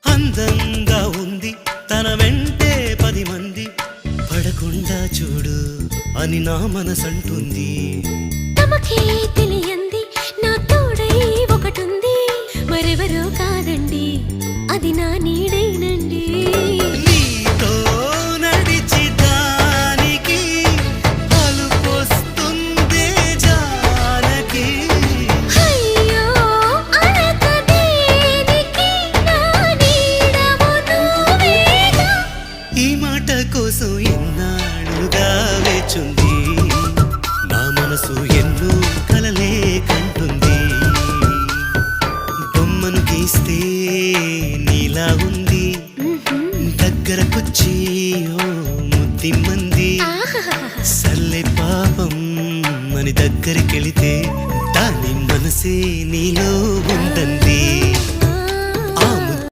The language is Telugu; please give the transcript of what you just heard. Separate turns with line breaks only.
అందంగా ఉంది తన వెంటే 10 మంది పడకుండా చూడు అని నా మనసంటుంది.
తమకే తెలియంది నా తోడై ఒకటుంది, మరెవరో కాదండి అది నా నీడైనండి.
నీతో నడిచి దానికి అలుపొస్తుందే జానకి.
అయ్యో అనక దేనికి నా నీడవు నువ్వేగా.
ఈ మాట కోసం ఎన్నాళ్ళుగా వేచుంది నా మనసు, ఎన్నో కలలే కంటుంది. బొమ్మను గీస్తే నీలా ఉంది, దగ్గరకొచ్చి ఓ ముద్దిమ్మంది. సల్లే పాపం అని దగ్గరికెళితే దాని మనసే నీలో